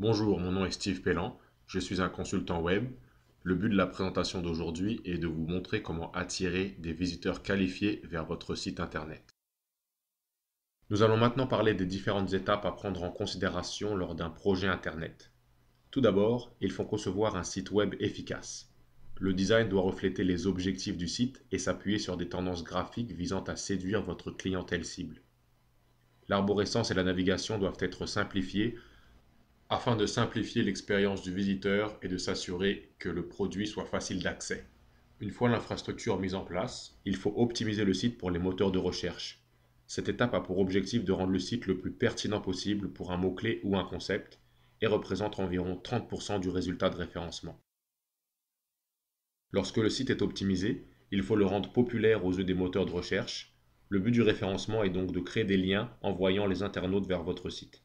Bonjour, mon nom est Steve Pellan, je suis un consultant web. Le but de la présentation d'aujourd'hui est de vous montrer comment attirer des visiteurs qualifiés vers votre site internet. Nous allons maintenant parler des différentes étapes à prendre en considération lors d'un projet internet. Tout d'abord, il faut concevoir un site web efficace. Le design doit refléter les objectifs du site et s'appuyer sur des tendances graphiques visant à séduire votre clientèle cible. L'arborescence et la navigation doivent être simplifiées afin de simplifier l'expérience du visiteur et de s'assurer que le produit soit facile d'accès. Une fois l'infrastructure mise en place, il faut optimiser le site pour les moteurs de recherche. Cette étape a pour objectif de rendre le site le plus pertinent possible pour un mot-clé ou un concept et représente environ 30% du résultat de référencement. Lorsque le site est optimisé, il faut le rendre populaire aux yeux des moteurs de recherche. Le but du référencement est donc de créer des liens envoyant les internautes vers votre site.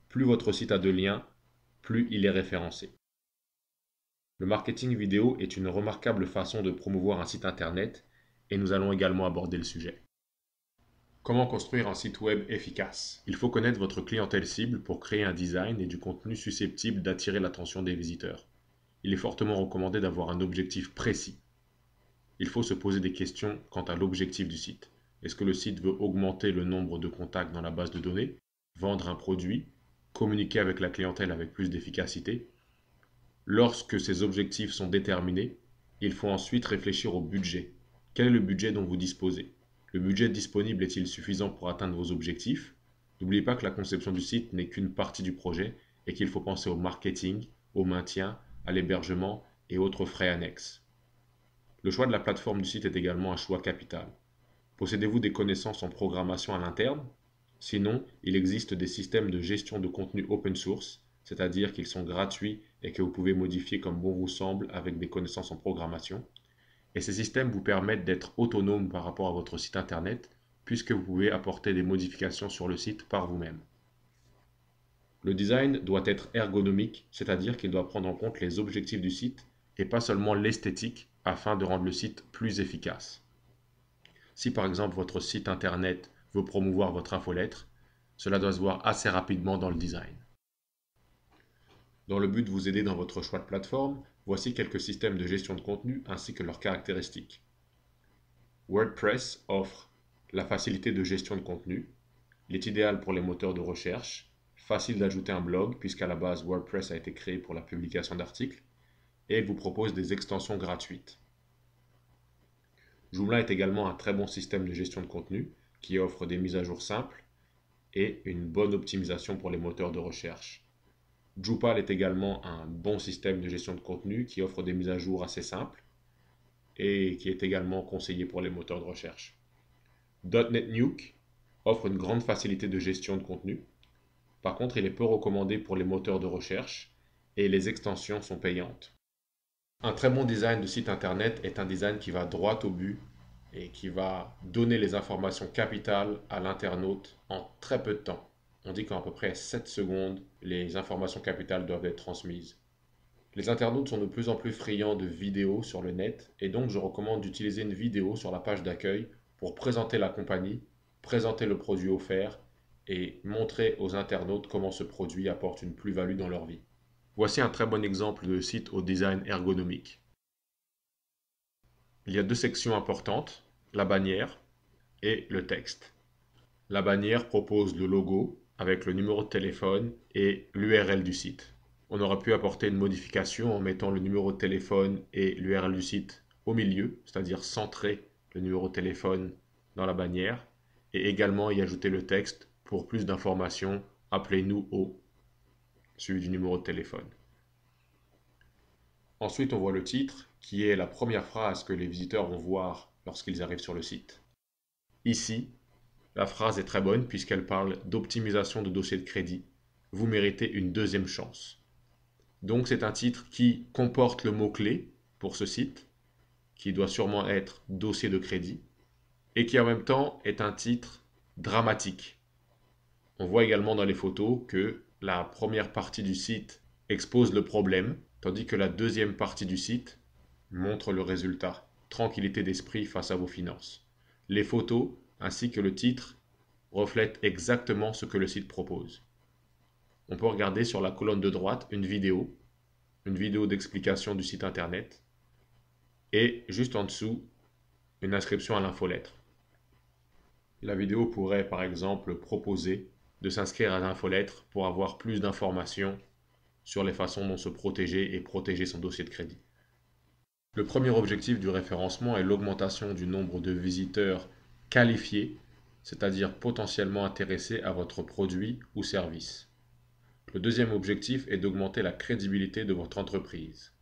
Plus votre site a de liens, plus il est référencé. Le marketing vidéo est une remarquable façon de promouvoir un site internet et nous allons également aborder le sujet. Comment construire un site web efficace? Il faut connaître votre clientèle cible pour créer un design et du contenu susceptible d'attirer l'attention des visiteurs. Il est fortement recommandé d'avoir un objectif précis. Il faut se poser des questions quant à l'objectif du site. Est-ce que le site veut augmenter le nombre de contacts dans la base de données, vendre un produit, communiquer avec la clientèle avec plus d'efficacité? Lorsque ces objectifs sont déterminés, il faut ensuite réfléchir au budget. Quel est le budget dont vous disposez? Le budget disponible est-il suffisant pour atteindre vos objectifs? N'oubliez pas que la conception du site n'est qu'une partie du projet et qu'il faut penser au marketing, au maintien, à l'hébergement et autres frais annexes. Le choix de la plateforme du site est également un choix capital. Possédez-vous des connaissances en programmation à l'interne? Sinon, il existe des systèmes de gestion de contenu open source, c'est-à-dire qu'ils sont gratuits et que vous pouvez modifier comme bon vous semble avec des connaissances en programmation. Et ces systèmes vous permettent d'être autonome par rapport à votre site internet, puisque vous pouvez apporter des modifications sur le site par vous-même. Le design doit être ergonomique, c'est-à-dire qu'il doit prendre en compte les objectifs du site et pas seulement l'esthétique, afin de rendre le site plus efficace. Si par exemple votre site internet veut promouvoir votre infolettre, cela doit se voir assez rapidement dans le design. Dans le but de vous aider dans votre choix de plateforme, voici quelques systèmes de gestion de contenu ainsi que leurs caractéristiques. WordPress offre la facilité de gestion de contenu. Il est idéal pour les moteurs de recherche, facile d'ajouter un blog puisqu'à la base WordPress a été créé pour la publication d'articles et il vous propose des extensions gratuites. Joomla est également un très bon système de gestion de contenu qui offre des mises à jour simples et une bonne optimisation pour les moteurs de recherche. Drupal est également un bon système de gestion de contenu qui offre des mises à jour assez simples et qui est également conseillé pour les moteurs de recherche. .NET Nuke offre une grande facilité de gestion de contenu. Par contre, il est peu recommandé pour les moteurs de recherche et les extensions sont payantes. Un très bon design de site internet est un design qui va droit au but et qui va donner les informations capitales à l'internaute en très peu de temps. On dit qu'en à peu près 7 secondes, les informations capitales doivent être transmises. Les internautes sont de plus en plus friands de vidéos sur le net et donc je recommande d'utiliser une vidéo sur la page d'accueil pour présenter la compagnie, présenter le produit offert et montrer aux internautes comment ce produit apporte une plus-value dans leur vie. Voici un très bon exemple de site au design ergonomique. Il y a deux sections importantes, la bannière et le texte. La bannière propose le logo avec le numéro de téléphone et l'URL du site. On aurait pu apporter une modification en mettant le numéro de téléphone et l'URL du site au milieu, c'est-à-dire centrer le numéro de téléphone dans la bannière et également y ajouter le texte pour plus d'informations, appelez-nous au suivi du numéro de téléphone. Ensuite, on voit le titre, qui est la première phrase que les visiteurs vont voir lorsqu'ils arrivent sur le site. Ici, la phrase est très bonne puisqu'elle parle d'optimisation de dossier de crédit. Vous méritez une deuxième chance. Donc c'est un titre qui comporte le mot-clé pour ce site, qui doit sûrement être dossier de crédit, et qui en même temps est un titre dramatique. On voit également dans les photos que la première partie du site expose le problème, tandis que la deuxième partie du site montre le résultat. Tranquillité d'esprit face à vos finances. Les photos ainsi que le titre reflètent exactement ce que le site propose. on peut regarder sur la colonne de droite une vidéo d'explication du site internet, et juste en dessous, une inscription à l'infolettre. La vidéo pourrait par exemple proposer de s'inscrire à l'infolettre pour avoir plus d'informations sur les façons dont se protéger et protéger son dossier de crédit. Le premier objectif du référencement est l'augmentation du nombre de visiteurs qualifiés, c'est-à-dire potentiellement intéressés à votre produit ou service. Le deuxième objectif est d'augmenter la crédibilité de votre entreprise.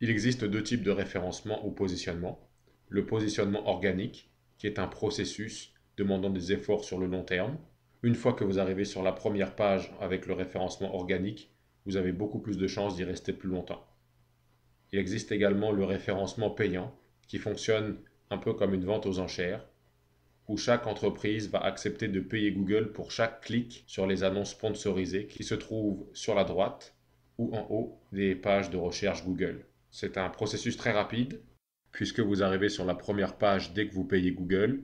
Il existe deux types de référencement ou positionnement. Le positionnement organique, qui est un processus demandant des efforts sur le long terme. Une fois que vous arrivez sur la première page avec le référencement organique, vous avez beaucoup plus de chances d'y rester plus longtemps. Il existe également le référencement payant, qui fonctionne un peu comme une vente aux enchères, où chaque entreprise va accepter de payer Google pour chaque clic sur les annonces sponsorisées qui se trouvent sur la droite ou en haut des pages de recherche Google. C'est un processus très rapide, puisque vous arrivez sur la première page dès que vous payez Google.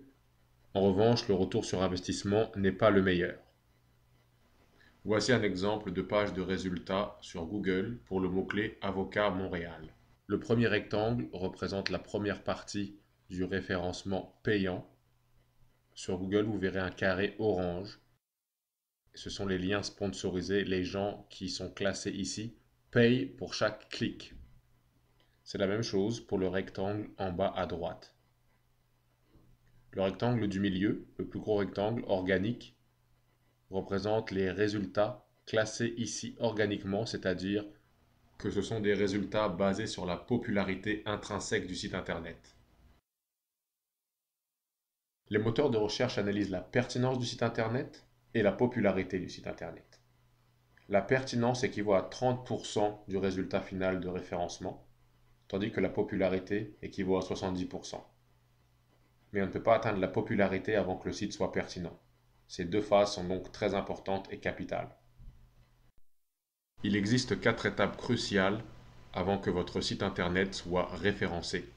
En revanche, le retour sur investissement n'est pas le meilleur. Voici un exemple de page de résultats sur Google pour le mot-clé Avocat Montréal. Le premier rectangle représente la première partie du référencement payant. Sur Google, vous verrez un carré orange. Ce sont les liens sponsorisés. Les gens qui sont classés ici payent pour chaque clic. C'est la même chose pour le rectangle en bas à droite. Le rectangle du milieu, le plus gros rectangle organique, représente les résultats classés ici organiquement, c'est-à-dire que ce sont des résultats basés sur la popularité intrinsèque du site internet. Les moteurs de recherche analysent la pertinence du site internet et la popularité du site internet. La pertinence équivaut à 30% du résultat final de référencement, tandis que la popularité équivaut à 70%. Mais on ne peut pas atteindre la popularité avant que le site soit pertinent. Ces deux phases sont donc très importantes et capitales. Il existe 4 étapes cruciales avant que votre site internet soit référencé.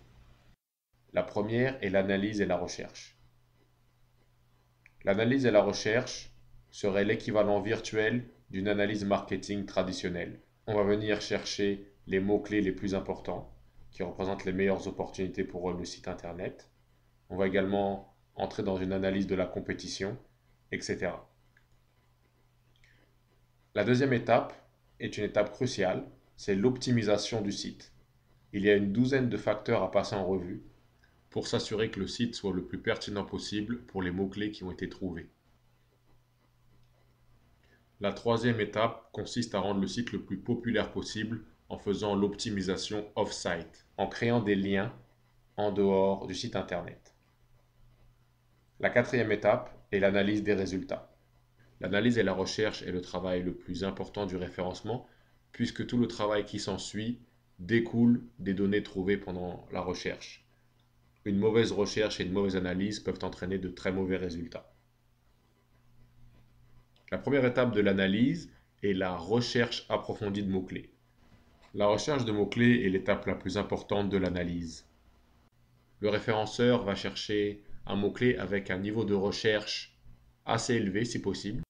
La première est l'analyse et la recherche. L'analyse et la recherche seraient l'équivalent virtuel d'une analyse marketing traditionnelle. On va venir chercher les mots-clés les plus importants, qui représentent les meilleures opportunités pour le site internet. On va également entrer dans une analyse de la compétition, etc. La deuxième étape est une étape cruciale, c'est l'optimisation du site. Il y a une douzaine de facteurs à passer en revue pour s'assurer que le site soit le plus pertinent possible pour les mots-clés qui ont été trouvés. La troisième étape consiste à rendre le site le plus populaire possible en faisant l'optimisation off-site, en créant des liens en dehors du site internet. La quatrième étape est l'analyse des résultats. L'analyse et la recherche est le travail le plus important du référencement, puisque tout le travail qui s'ensuit découle des données trouvées pendant la recherche. Une mauvaise recherche et une mauvaise analyse peuvent entraîner de très mauvais résultats. La première étape de l'analyse est la recherche approfondie de mots-clés. La recherche de mots-clés est l'étape la plus importante de l'analyse. Le référenceur va chercher un mot-clé avec un niveau de recherche assez élevé si possible,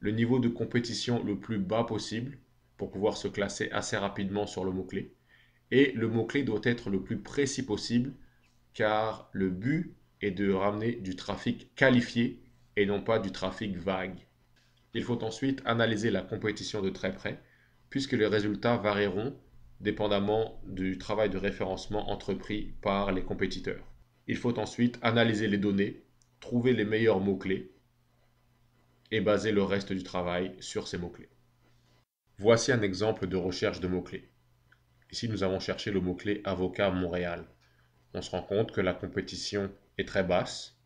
le niveau de compétition le plus bas possible pour pouvoir se classer assez rapidement sur le mot-clé, et le mot-clé doit être le plus précis possible car le but est de ramener du trafic qualifié et non pas du trafic vague. Il faut ensuite analyser la compétition de très près, puisque les résultats varieront dépendamment du travail de référencement entrepris par les compétiteurs. Il faut ensuite analyser les données, trouver les meilleurs mots-clés et baser le reste du travail sur ces mots-clés. Voici un exemple de recherche de mots-clés. Ici, nous avons cherché le mot-clé Avocat Montréal. On se rend compte que la compétition est très basse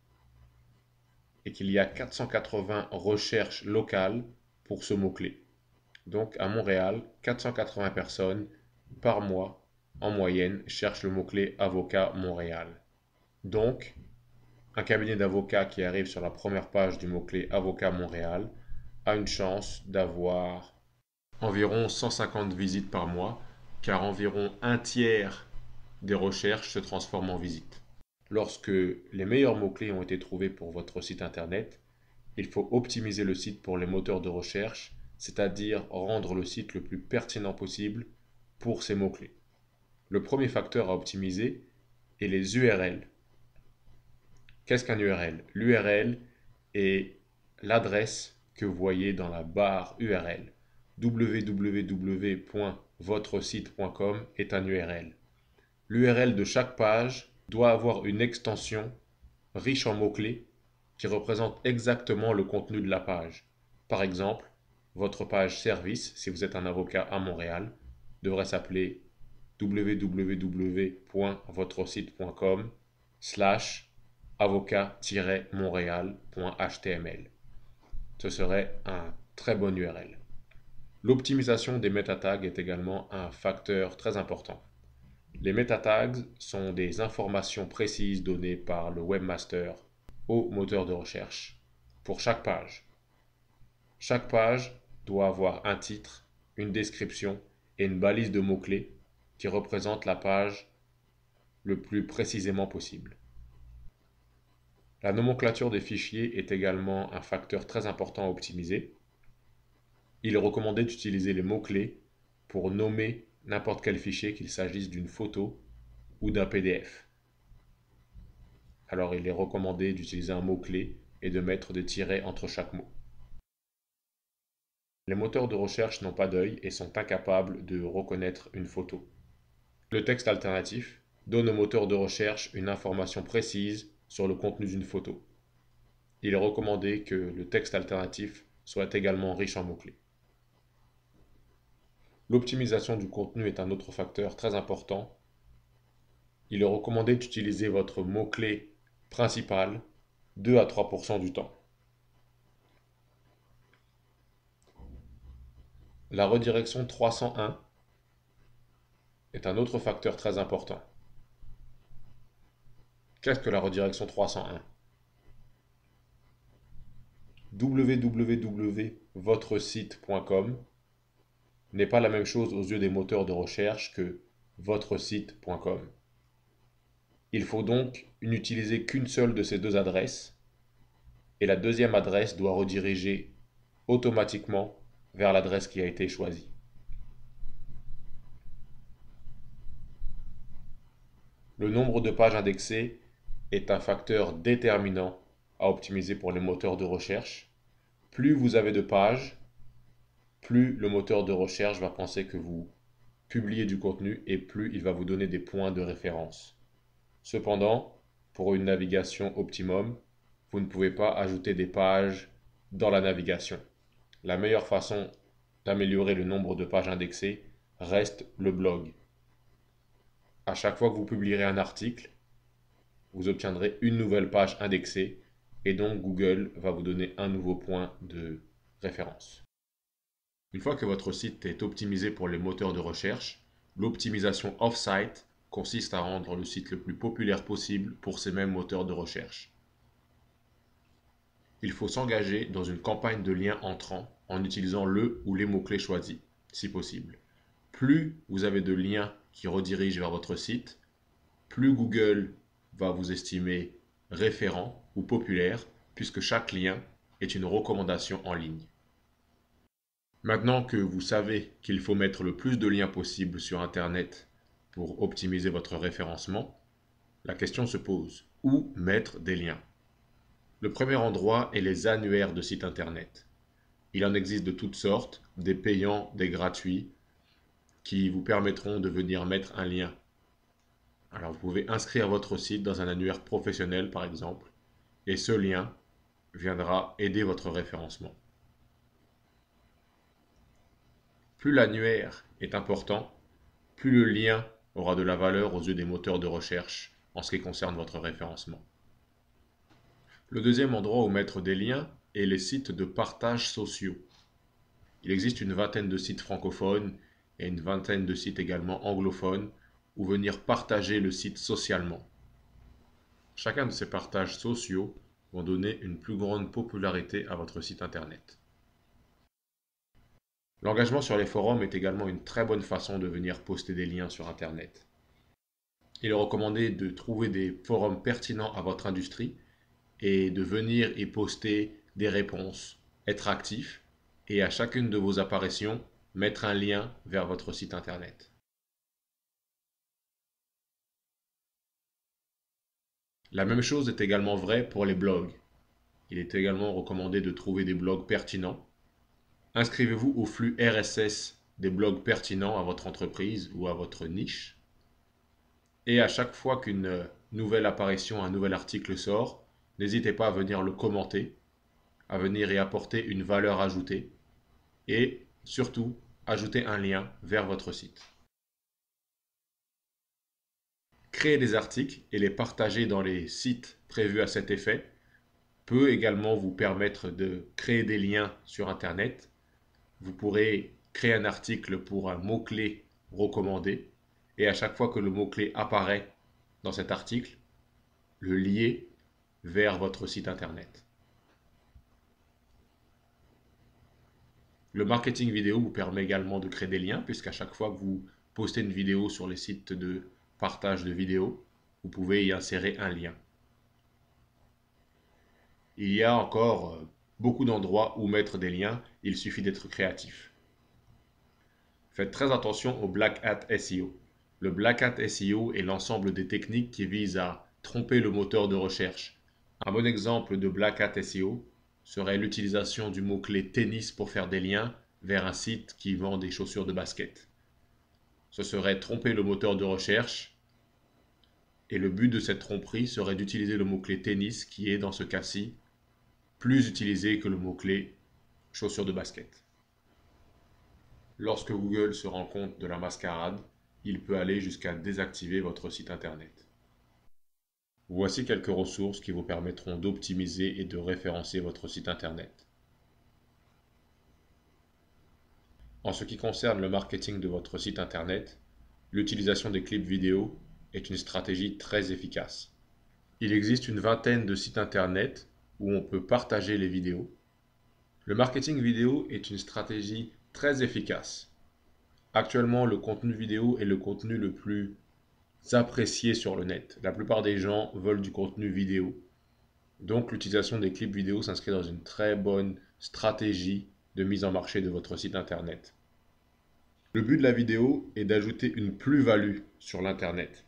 et qu'il y a 480 recherches locales pour ce mot-clé. Donc à Montréal, 480 personnes par mois en moyenne cherchent le mot-clé Avocat Montréal. Donc, un cabinet d'avocats qui arrive sur la première page du mot-clé Avocat Montréal a une chance d'avoir environ 150 visites par mois, car environ un tiers des recherches se transforment en visites. Lorsque les meilleurs mots-clés ont été trouvés pour votre site internet, il faut optimiser le site pour les moteurs de recherche c'est-à-dire rendre le site le plus pertinent possible pour ces mots-clés. Le premier facteur à optimiser est les URL. Qu'est-ce qu'un URL? L'URL est l'adresse que vous voyez dans la barre URL. www.votresite.com est un URL. L'URL de chaque page doit avoir une extension riche en mots-clés qui représente exactement le contenu de la page. Par exemple, votre page service, si vous êtes un avocat à Montréal, devrait s'appeler www.votresite.com/avocat-montréal.html. Ce serait un très bon URL. L'optimisation des meta-tags est également un facteur très important. Les meta-tags sont des informations précises données par le webmaster au moteur de recherche pour chaque page. Chaque page doit avoir un titre, une description et une balise de mots-clés qui représentent la page le plus précisément possible. La nomenclature des fichiers est également un facteur très important à optimiser. Il est recommandé d'utiliser les mots-clés pour nommer n'importe quel fichier, qu'il s'agisse d'une photo ou d'un PDF. Alors il est recommandé d'utiliser un mot-clé et de mettre des tirets entre chaque mot. Les moteurs de recherche n'ont pas d'œil et sont incapables de reconnaître une photo. Le texte alternatif donne au moteur de recherche une information précise sur le contenu d'une photo. Il est recommandé que le texte alternatif soit également riche en mots-clés. L'optimisation du contenu est un autre facteur très important. Il est recommandé d'utiliser votre mot-clé principal 2 à 3% du temps. La redirection 301 est un autre facteur très important. Qu'est-ce que la redirection 301? www.votresite.com n'est pas la même chose aux yeux des moteurs de recherche que votresite.com. Il faut donc n'utiliser qu'une seule de ces deux adresses et la deuxième adresse doit rediriger automatiquement vers l'adresse qui a été choisie. Le nombre de pages indexées est un facteur déterminant à optimiser pour les moteurs de recherche. Plus vous avez de pages, plus le moteur de recherche va penser que vous publiez du contenu et plus il va vous donner des points de référence. Cependant, pour une navigation optimum, vous ne pouvez pas ajouter des pages dans la navigation. La meilleure façon d'améliorer le nombre de pages indexées reste le blog. À chaque fois que vous publierez un article, vous obtiendrez une nouvelle page indexée et donc Google va vous donner un nouveau point de référence. Une fois que votre site est optimisé pour les moteurs de recherche, l'optimisation off-site consiste à rendre le site le plus populaire possible pour ces mêmes moteurs de recherche. Il faut s'engager dans une campagne de liens entrants en utilisant le ou les mots-clés choisis, si possible. Plus vous avez de liens qui redirigent vers votre site, plus Google va vous estimer référent ou populaire, puisque chaque lien est une recommandation en ligne. Maintenant que vous savez qu'il faut mettre le plus de liens possible sur Internet pour optimiser votre référencement, la question se pose, où mettre des liens? Le premier endroit est les annuaires de sites Internet. Il en existe de toutes sortes, des payants, des gratuits, qui vous permettront de venir mettre un lien. Alors vous pouvez inscrire votre site dans un annuaire professionnel par exemple, et ce lien viendra aider votre référencement. Plus l'annuaire est important, plus le lien aura de la valeur aux yeux des moteurs de recherche en ce qui concerne votre référencement. Le deuxième endroit où mettre des liens est les sites de partage sociaux. Il existe une vingtaine de sites francophones et une vingtaine de sites également anglophones où venir partager le site socialement. Chacun de ces partages sociaux vont donner une plus grande popularité à votre site internet. L'engagement sur les forums est également une très bonne façon de venir poster des liens sur Internet. Il est recommandé de trouver des forums pertinents à votre industrie et de venir y poster des réponses, être actif et à chacune de vos apparitions, mettre un lien vers votre site internet. La même chose est également vraie pour les blogs. Il est également recommandé de trouver des blogs pertinents. Inscrivez-vous au flux RSS des blogs pertinents à votre entreprise ou à votre niche. Et à chaque fois qu'une nouvelle apparition, un nouvel article sort, n'hésitez pas à venir le commenter, à venir y apporter une valeur ajoutée et surtout ajouter un lien vers votre site. Créer des articles et les partager dans les sites prévus à cet effet peut également vous permettre de créer des liens sur Internet. Vous pourrez créer un article pour un mot-clé recommandé et à chaque fois que le mot-clé apparaît dans cet article, le lier vers votre site Internet. Le marketing vidéo vous permet également de créer des liens puisqu'à chaque fois que vous postez une vidéo sur les sites de partage de vidéos, vous pouvez y insérer un lien. Il y a encore beaucoup d'endroits où mettre des liens, il suffit d'être créatif. Faites très attention au Black Hat SEO. Le Black Hat SEO est l'ensemble des techniques qui visent à tromper le moteur de recherche. Un bon exemple de Black Hat SEO serait l'utilisation du mot-clé tennis pour faire des liens vers un site qui vend des chaussures de basket. Ce serait tromper le moteur de recherche et le but de cette tromperie serait d'utiliser le mot-clé tennis qui est dans ce cas-ci plus utilisé que le mot-clé chaussures de basket. Lorsque Google se rend compte de la mascarade, il peut aller jusqu'à désactiver votre site internet. Voici quelques ressources qui vous permettront d'optimiser et de référencer votre site internet. En ce qui concerne le marketing de votre site internet, l'utilisation des clips vidéo est une stratégie très efficace. Il existe une vingtaine de sites internet où on peut partager les vidéos. Le marketing vidéo est une stratégie très efficace. Actuellement, le contenu vidéo est le contenu le plus apprécié sur le net. La plupart des gens veulent du contenu vidéo. Donc l'utilisation des clips vidéo s'inscrit dans une très bonne stratégie de mise en marché de votre site internet. Le but de la vidéo est d'ajouter une plus-value sur l'internet.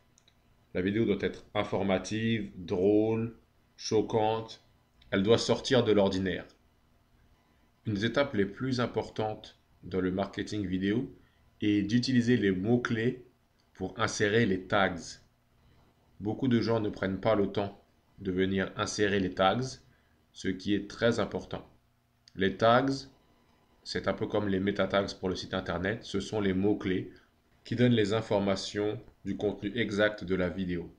La vidéo doit être informative, drôle, choquante. Elle doit sortir de l'ordinaire. Une des étapes les plus importantes dans le marketing vidéo est d'utiliser les mots-clés pour insérer les tags. Beaucoup de gens ne prennent pas le temps de venir insérer les tags, ce qui est très important. Les tags, c'est un peu comme les meta tags pour le site internet, ce sont les mots-clés qui donnent les informations du contenu exact de la vidéo.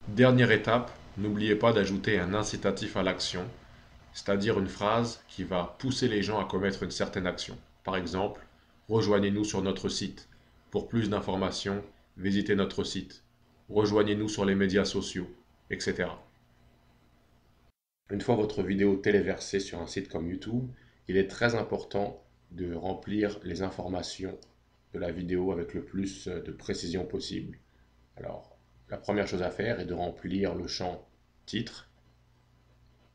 Dernière étape, n'oubliez pas d'ajouter un incitatif à l'action, c'est-à-dire une phrase qui va pousser les gens à commettre une certaine action. Par exemple, rejoignez-nous sur notre site. Pour plus d'informations, visitez notre site. Rejoignez-nous sur les médias sociaux, etc. Une fois votre vidéo téléversée sur un site comme YouTube, il est très important de remplir les informations de la vidéo avec le plus de précision possible. Alors, la première chose à faire est de remplir le champ titre,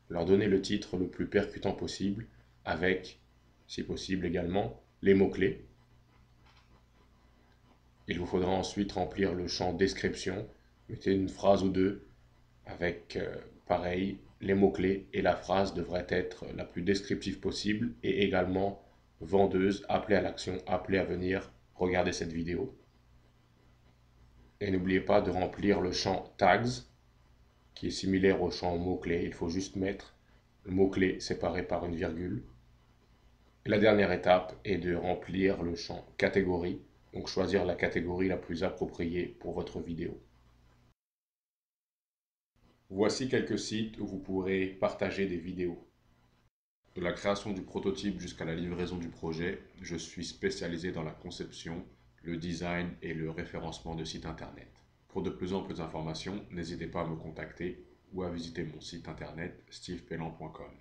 leur donner le titre le plus percutant possible avec, si possible également, les mots-clés. Il vous faudra ensuite remplir le champ description, mettez une phrase ou deux avec, pareil, les mots-clés et la phrase devrait être la plus descriptive possible et également vendeuse, appelée à l'action, appelée à venir regarder cette vidéo. Et n'oubliez pas de remplir le champ tags qui est similaire au champ mots-clés. Il faut juste mettre le mot-clé séparé par une virgule. Et la dernière étape est de remplir le champ catégorie, donc choisir la catégorie la plus appropriée pour votre vidéo. Voici quelques sites où vous pourrez partager des vidéos. De la création du prototype jusqu'à la livraison du projet, je suis spécialisé dans la conception, le design et le référencement de sites internet. Pour de plus amples informations, n'hésitez pas à me contacter ou à visiter mon site internet stevepellan.com.